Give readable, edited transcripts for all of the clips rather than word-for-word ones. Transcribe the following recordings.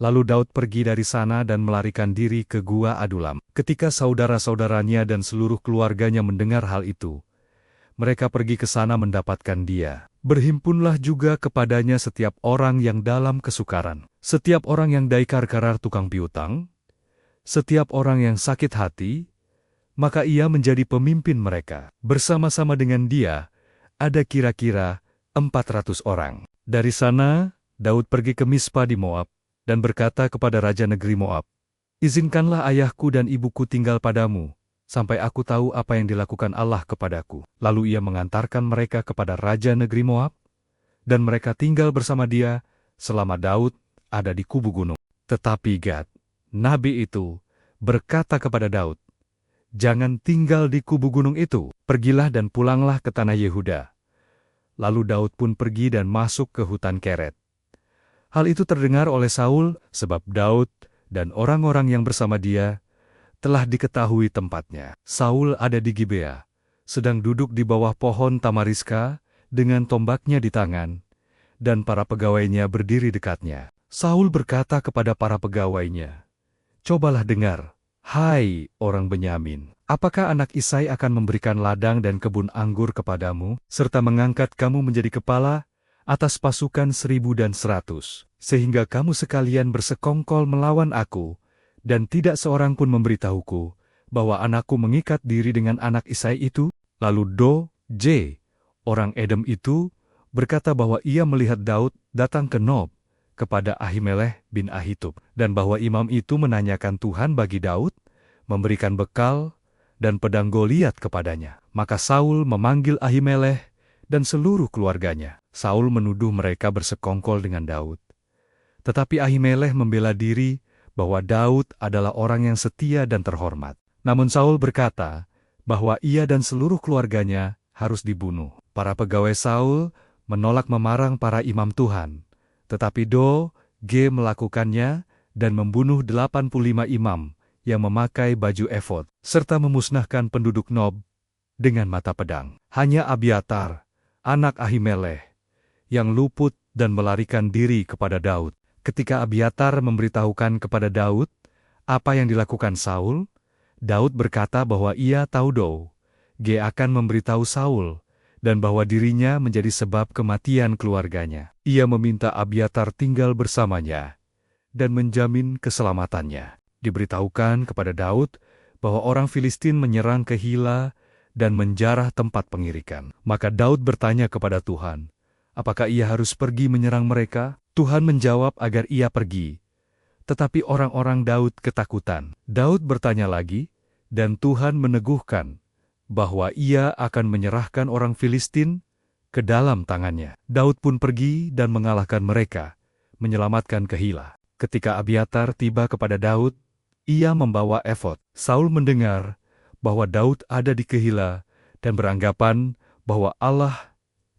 Lalu Daud pergi dari sana dan melarikan diri ke Gua Adulam. Ketika saudara-saudaranya dan seluruh keluarganya mendengar hal itu, mereka pergi ke sana mendapatkan dia. Berhimpunlah juga kepadanya setiap orang yang dalam kesukaran, setiap orang yang daikar-karar tukang piutang, setiap orang yang sakit hati, maka ia menjadi pemimpin mereka. Bersama-sama dengan dia, ada kira-kira 400 orang. Dari sana, Daud pergi ke Mispa di Moab, dan berkata kepada raja negeri Moab, "Izinkanlah ayahku dan ibuku tinggal padamu, sampai aku tahu apa yang dilakukan Allah kepadaku." Lalu ia mengantarkan mereka kepada raja negeri Moab, dan mereka tinggal bersama dia selama Daud ada di kubu gunung. Tetapi Gad, nabi itu, berkata kepada Daud, "Jangan tinggal di kubu gunung itu, pergilah dan pulanglah ke tanah Yehuda." Lalu Daud pun pergi dan masuk ke hutan Keret. Hal itu terdengar oleh Saul, sebab Daud dan orang-orang yang bersama dia telah diketahui tempatnya. Saul ada di Gibea, sedang duduk di bawah pohon tamariska dengan tombaknya di tangan, dan para pegawainya berdiri dekatnya. Saul berkata kepada para pegawainya, "Cobalah dengar, hai orang Benyamin, apakah anak Isai akan memberikan ladang dan kebun anggur kepadamu, serta mengangkat kamu menjadi kepala atas pasukan 1.100, sehingga kamu sekalian bersekongkol melawan aku, dan tidak seorang pun memberitahuku bahwa anakku mengikat diri dengan anak Isai itu?" Lalu Do-J, orang Edom itu, berkata bahwa ia melihat Daud datang ke Nob kepada Ahimelech bin Ahitub, dan bahwa imam itu menanyakan Tuhan bagi Daud, memberikan bekal dan pedang Goliat kepadanya. Maka Saul memanggil Ahimelech dan seluruh keluarganya. Saul menuduh mereka bersekongkol dengan Daud. Tetapi Ahimelech membela diri bahwa Daud adalah orang yang setia dan terhormat. Namun Saul berkata bahwa ia dan seluruh keluarganya harus dibunuh. Para pegawai Saul menolak memarang para imam Tuhan, tetapi Do-G melakukannya dan membunuh 85 imam yang memakai baju efod, serta memusnahkan penduduk Nob dengan mata pedang. Hanya Abiatar, anak Ahimelech, yang luput dan melarikan diri kepada Daud. Ketika Abiatar memberitahukan kepada Daud apa yang dilakukan Saul, Daud berkata bahwa ia tahu Do-G akan memberitahu Saul, dan bahwa dirinya menjadi sebab kematian keluarganya. Ia meminta Abiatar tinggal bersamanya dan menjamin keselamatannya. Diberitahukan kepada Daud bahwa orang Filistin menyerang Kehila dan menjarah tempat pengirikan. Maka Daud bertanya kepada Tuhan, apakah ia harus pergi menyerang mereka? Tuhan menjawab agar ia pergi. Tetapi orang-orang Daud ketakutan. Daud bertanya lagi, dan Tuhan meneguhkan bahwa ia akan menyerahkan orang Filistin ke dalam tangannya. Daud pun pergi dan mengalahkan mereka, menyelamatkan Kehila. Ketika Abiatar tiba kepada Daud, ia membawa efod. Saul mendengar bahwa Daud ada di Kehila dan beranggapan bahwa Allah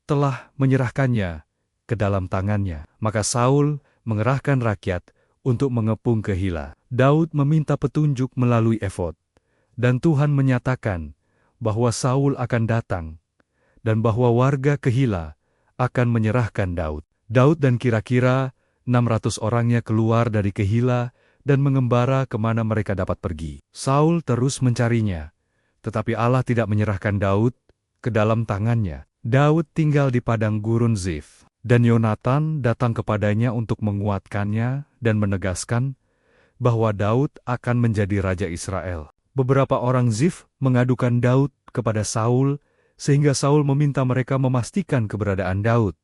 telah menyerahkannya ke dalam tangannya. Maka Saul mengerahkan rakyat untuk mengepung Kehila. Daud meminta petunjuk melalui efod, dan Tuhan menyatakan bahwa Saul akan datang, dan bahwa warga Kehila akan menyerahkan Daud. Daud dan kira-kira 600 orangnya keluar dari Kehila dan mengembara kemana mereka dapat pergi. Saul terus mencarinya, tetapi Allah tidak menyerahkan Daud ke dalam tangannya. Daud tinggal di padang gurun Zif, dan Yonatan datang kepadanya untuk menguatkannya dan menegaskan bahwa Daud akan menjadi raja Israel. Beberapa orang Zif mengadukan Daud kepada Saul, sehingga Saul meminta mereka memastikan keberadaan Daud.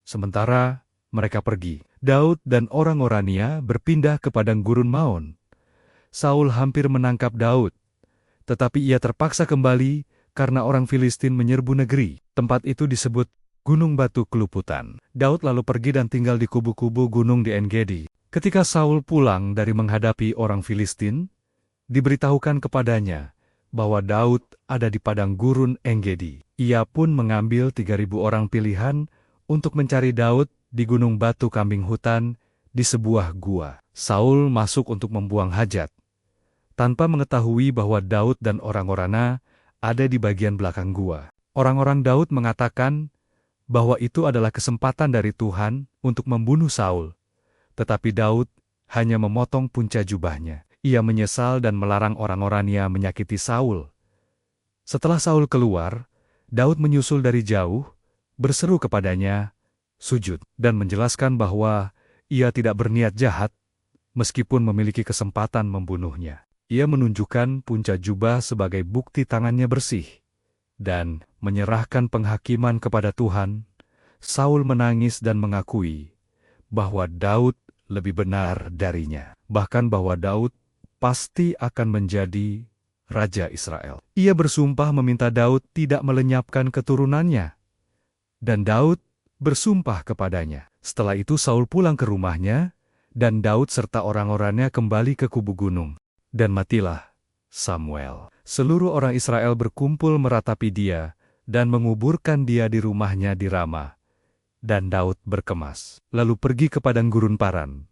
Sementara mereka pergi, Daud dan orang-orangnya berpindah ke padang gurun Maon. Saul hampir menangkap Daud, tetapi ia terpaksa kembali karena orang Filistin menyerbu negeri. Tempat itu disebut Gunung Batu Keluputan. Daud lalu pergi dan tinggal di kubu-kubu gunung di En-Gedi. Ketika Saul pulang dari menghadapi orang Filistin, diberitahukan kepadanya bahwa Daud ada di padang gurun En-Gedi. Ia pun mengambil 3.000 orang pilihan untuk mencari Daud di Gunung Batu Kambing Hutan di sebuah gua. Saul masuk untuk membuang hajat, tanpa mengetahui bahwa Daud dan orang-orangnya ada di bagian belakang gua. Orang-orang Daud mengatakan bahwa itu adalah kesempatan dari Tuhan untuk membunuh Saul, tetapi Daud hanya memotong punca jubahnya. Ia menyesal dan melarang orang-orangnya menyakiti Saul. Setelah Saul keluar, Daud menyusul dari jauh, berseru kepadanya, sujud, dan menjelaskan bahwa ia tidak berniat jahat, meskipun memiliki kesempatan membunuhnya. Ia menunjukkan punca jubah sebagai bukti tangannya bersih, dan menyerahkan penghakiman kepada Tuhan. Saul menangis dan mengakui bahwa Daud lebih benar darinya, bahkan bahwa Daud pasti akan menjadi Raja Israel. Ia bersumpah meminta Daud tidak melenyapkan keturunannya, dan Daud bersumpah kepadanya. Setelah itu Saul pulang ke rumahnya, dan Daud serta orang-orangnya kembali ke kubu gunung. Dan matilah Samuel. Seluruh orang Israel berkumpul meratapi dia, dan menguburkan dia di rumahnya di Rama. Dan Daud berkemas, lalu pergi ke padang gurun Paran.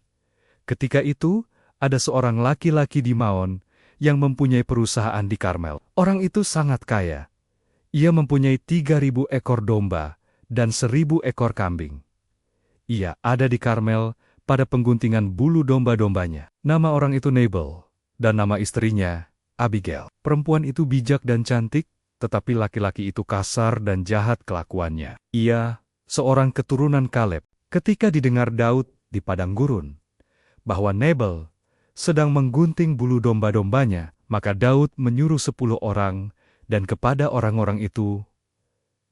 Ketika itu, ada seorang laki-laki di Maon yang mempunyai perusahaan di Karmel. Orang itu sangat kaya. Ia mempunyai 3.000 ekor domba dan 1.000 ekor kambing. Ia ada di Karmel pada pengguntingan bulu domba-dombanya. Nama orang itu Nabal, dan nama istrinya Abigail. Perempuan itu bijak dan cantik, tetapi laki-laki itu kasar dan jahat kelakuannya. Ia seorang keturunan Kaleb. Ketika didengar Daud di padang gurun bahwa Nabal sedang menggunting bulu domba-dombanya, maka Daud menyuruh 10 orang, dan kepada orang-orang itu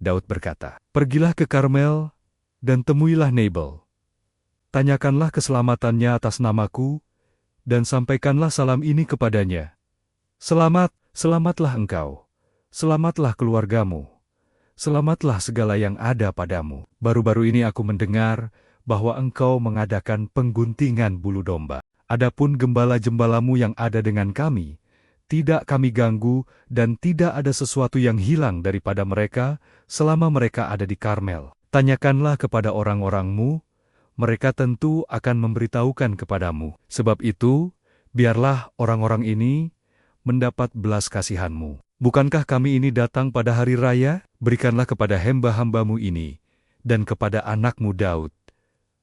Daud berkata, "Pergilah ke Karmel dan temuilah Nabal. Tanyakanlah keselamatannya atas namaku, dan sampaikanlah salam ini kepadanya. Selamat, selamatlah engkau. Selamatlah keluargamu. Selamatlah segala yang ada padamu. Baru-baru ini aku mendengar bahwa engkau mengadakan pengguntingan bulu domba. Adapun gembala-gembalamu yang ada dengan kami, tidak kami ganggu dan tidak ada sesuatu yang hilang daripada mereka selama mereka ada di Karmel. Tanyakanlah kepada orang-orangmu, mereka tentu akan memberitahukan kepadamu. Sebab itu, biarlah orang-orang ini mendapat belas kasihanmu. Bukankah kami ini datang pada hari raya? Berikanlah kepada hamba-hambamu ini, dan kepada anakmu Daud,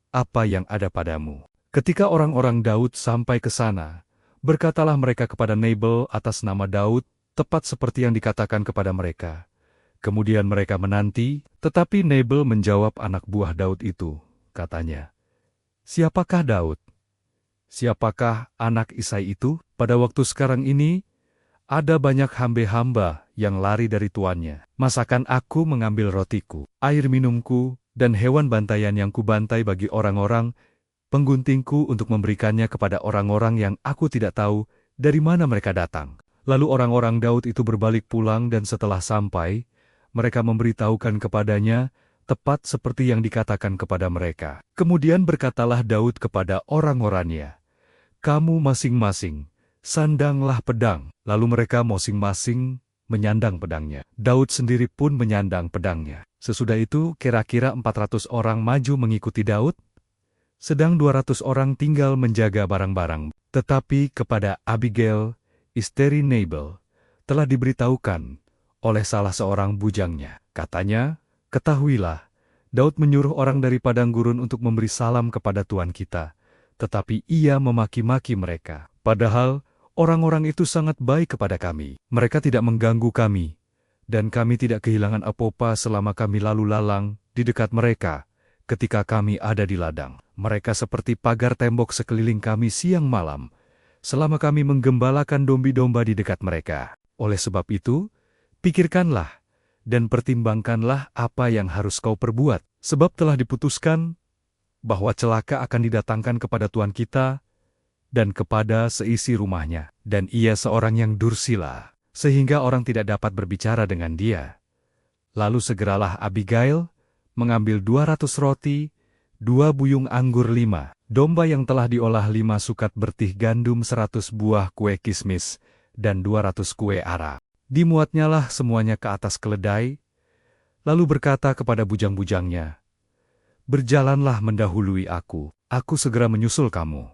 apa yang ada padamu." Ketika orang-orang Daud sampai ke sana, berkatalah mereka kepada Nabal atas nama Daud, tepat seperti yang dikatakan kepada mereka. Kemudian mereka menanti, tetapi Nabal menjawab anak buah Daud itu. Katanya, "Siapakah Daud? Siapakah anak Isai itu? Pada waktu sekarang ini, ada banyak hamba-hamba yang lari dari tuannya. Masakan aku mengambil rotiku, air minumku, dan hewan bantaian yang kubantai bagi orang-orang pengguntingku untuk memberikannya kepada orang-orang yang aku tidak tahu dari mana mereka datang." Lalu orang-orang Daud itu berbalik pulang dan setelah sampai, mereka memberitahukan kepadanya, tepat seperti yang dikatakan kepada mereka. Kemudian berkatalah Daud kepada orang-orangnya, "Kamu masing-masing, sandanglah pedang." Lalu mereka masing-masing menyandang pedangnya. Daud sendiri pun menyandang pedangnya. Sesudah itu kira-kira 400 orang maju mengikuti Daud, sedang 200 orang tinggal menjaga barang-barang. Tetapi kepada Abigail, istri Nabal, telah diberitahukan oleh salah seorang bujangnya. Katanya, "Ketahuilah, Daud menyuruh orang dari padang gurun untuk memberi salam kepada Tuan kita, tetapi ia memaki-maki mereka. Padahal orang-orang itu sangat baik kepada kami. Mereka tidak mengganggu kami, dan kami tidak kehilangan apa-apa selama kami lalu lalang di dekat mereka ketika kami ada di ladang. Mereka seperti pagar tembok sekeliling kami siang malam, selama kami menggembalakan domba-domba di dekat mereka. Oleh sebab itu, pikirkanlah dan pertimbangkanlah apa yang harus kau perbuat, sebab telah diputuskan bahwa celaka akan didatangkan kepada Tuan kita dan kepada seisi rumahnya, dan ia seorang yang dursila, sehingga orang tidak dapat berbicara dengan dia." Lalu segeralah Abigail mengambil 200 roti, 2 buyung anggur 5, domba yang telah diolah 5 sukat bertih gandum, 100 buah kue kismis, dan 200 kue ara. Dimuatnyalah semuanya ke atas keledai, lalu berkata kepada bujang-bujangnya, "Berjalanlah mendahului aku segera menyusul kamu."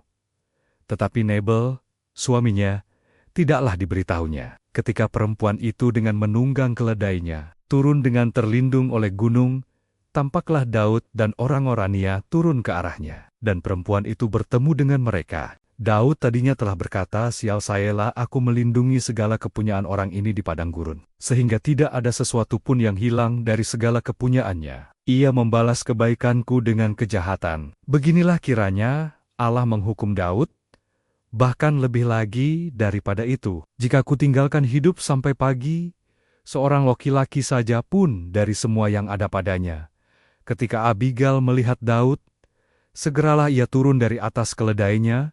Tetapi Nabal, suaminya, tidaklah diberitahunya. Ketika perempuan itu dengan menunggang keledainya, turun dengan terlindung oleh gunung, Tampaklah Daud dan orang-orangnya turun ke arahnya, dan perempuan itu bertemu dengan mereka. Daud tadinya telah berkata, "Sial sayalah aku melindungi segala kepunyaan orang ini di padang gurun, sehingga tidak ada sesuatu pun yang hilang dari segala kepunyaannya. Ia membalas kebaikanku dengan kejahatan." Beginilah kiranya Allah menghukum Daud, bahkan lebih lagi daripada itu. Jika kutinggalkan hidup sampai pagi, seorang laki-laki saja pun dari semua yang ada padanya. Ketika Abigail melihat Daud, segeralah ia turun dari atas keledainya,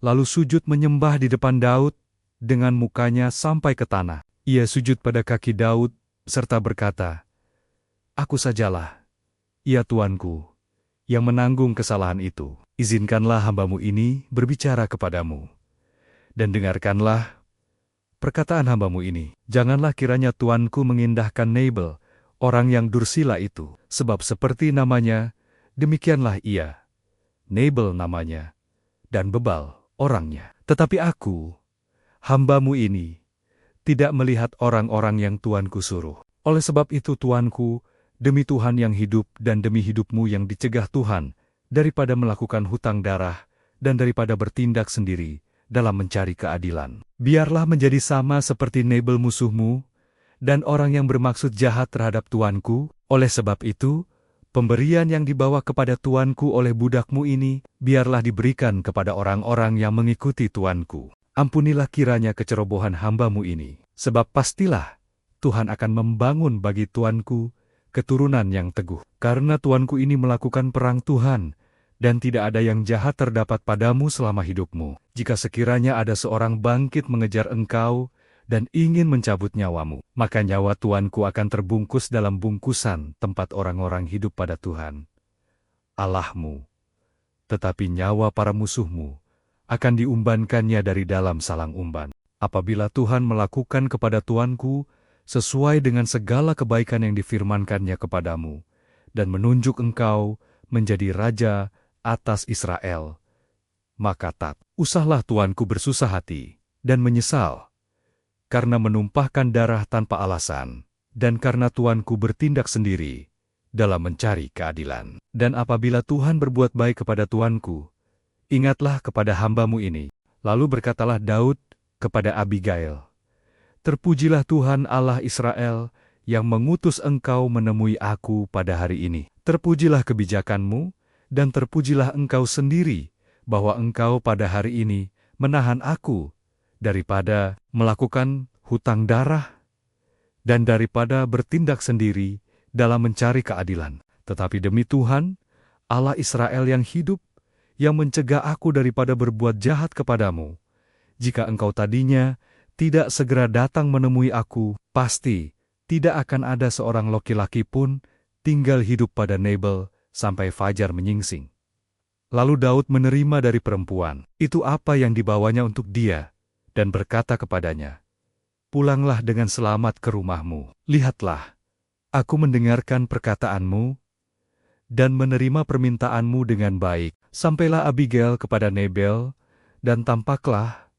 lalu sujud menyembah di depan Daud dengan mukanya sampai ke tanah. Ia sujud pada kaki Daud, serta berkata, "Aku sajalah, ya Tuanku, yang menanggung kesalahan itu. Izinkanlah hambamu ini berbicara kepadamu, dan dengarkanlah perkataan hambamu ini. Janganlah kiranya Tuanku mengindahkan Nabal, orang yang dursila itu, sebab seperti namanya, demikianlah ia. Nabal namanya, dan bebal orangnya. Tetapi aku, hambamu ini, tidak melihat orang-orang yang Tuanku suruh. Oleh sebab itu Tuanku, demi Tuhan yang hidup dan demi hidupmu yang dicegah Tuhan, daripada melakukan hutang darah, dan daripada bertindak sendiri dalam mencari keadilan. Biarlah menjadi sama seperti Nabal musuhmu, dan orang yang bermaksud jahat terhadap Tuanku. Oleh sebab itu, pemberian yang dibawa kepada Tuanku oleh budakmu ini, biarlah diberikan kepada orang-orang yang mengikuti Tuanku. Ampunilah kiranya kecerobohan hambamu ini, sebab pastilah Tuhan akan membangun bagi Tuanku keturunan yang teguh. Karena Tuanku ini melakukan perang Tuhan, dan tidak ada yang jahat terdapat padamu selama hidupmu. Jika sekiranya ada seorang bangkit mengejar engkau, dan ingin mencabut nyawamu, maka nyawa Tuanku akan terbungkus dalam bungkusan tempat orang-orang hidup pada Tuhan Allahmu. Tetapi nyawa para musuhmu akan diumbankannya dari dalam salang umban. Apabila Tuhan melakukan kepada Tuanku sesuai dengan segala kebaikan yang difirmankannya kepadamu, dan menunjuk engkau menjadi raja atas Israel, maka tak usahlah Tuanku bersusah hati dan menyesal, karena menumpahkan darah tanpa alasan, dan karena Tuanku bertindak sendiri dalam mencari keadilan. Dan apabila Tuhan berbuat baik kepada Tuanku, ingatlah kepada hambamu ini. Lalu berkatalah Daud kepada Abigail, "Terpujilah Tuhan Allah Israel yang mengutus engkau menemui aku pada hari ini. Terpujilah kebijakanmu, dan terpujilah engkau sendiri, bahwa engkau pada hari ini menahan aku daripada melakukan hutang darah, dan daripada bertindak sendiri dalam mencari keadilan. Tetapi demi Tuhan, Allah Israel yang hidup, yang mencegah aku daripada berbuat jahat kepadamu, jika engkau tadinya tidak segera datang menemui aku, pasti tidak akan ada seorang laki-laki pun tinggal hidup pada Nabal sampai fajar menyingsing." Lalu Daud menerima dari perempuan itu apa yang dibawanya untuk dia, dan berkata kepadanya, "Pulanglah dengan selamat ke rumahmu. Lihatlah, aku mendengarkan perkataanmu, dan menerima permintaanmu dengan baik." Sampailah Abigail kepada Nabal, dan tampaklah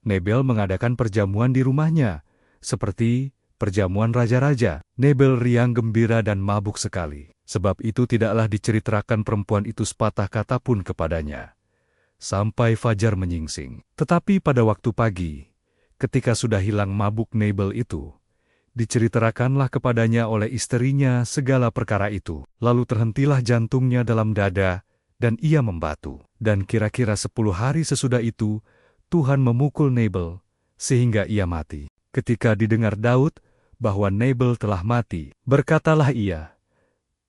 Nabal mengadakan perjamuan di rumahnya, seperti perjamuan raja-raja. Nabal riang gembira dan mabuk sekali. Sebab itu tidaklah diceritakan perempuan itu sepatah kata pun kepadanya, sampai fajar menyingsing. Tetapi pada waktu pagi, ketika sudah hilang mabuk Nabal itu, diceritakanlah kepadanya oleh istrinya segala perkara itu. Lalu terhentilah jantungnya dalam dada, dan ia membatu. Dan kira-kira 10 hari sesudah itu, Tuhan memukul Nabal, sehingga ia mati. Ketika didengar Daud bahwa Nabal telah mati, berkatalah ia,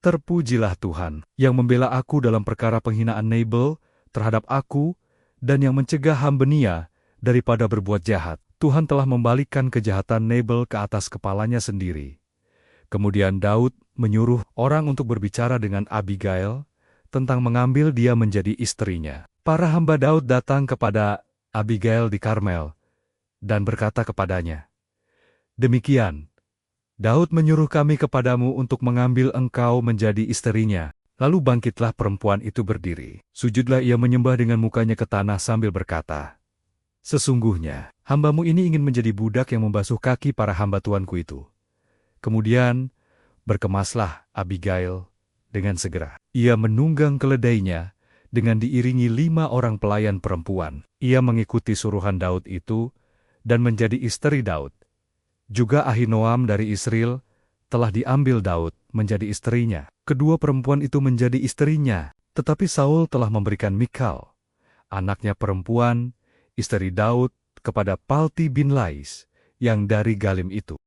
"Terpujilah Tuhan, yang membela aku dalam perkara penghinaan Nabal terhadap aku, dan yang mencegah hamba-Nya daripada berbuat jahat. Tuhan telah membalikkan kejahatan Nabal ke atas kepalanya sendiri." Kemudian Daud menyuruh orang untuk berbicara dengan Abigail tentang mengambil dia menjadi istrinya. Para hamba Daud datang kepada Abigail di Karmel, dan berkata kepadanya, "Demikian, Daud menyuruh kami kepadamu untuk mengambil engkau menjadi istrinya." Lalu bangkitlah perempuan itu berdiri. Sujudlah ia menyembah dengan mukanya ke tanah sambil berkata, "Sesungguhnya, hambamu ini ingin menjadi budak yang membasuh kaki para hamba tuanku itu." Kemudian, berkemaslah Abigail dengan segera. Ia menunggang keledainya dengan diiringi 5 orang pelayan perempuan. Ia mengikuti suruhan Daud itu dan menjadi istri Daud. Juga Ahinoam dari Israel telah diambil Daud menjadi istrinya. Kedua perempuan itu menjadi istrinya, tetapi Saul telah memberikan Mikal, anaknya perempuan, istri Daud, kepada Palti bin Lais, yang dari Galim itu.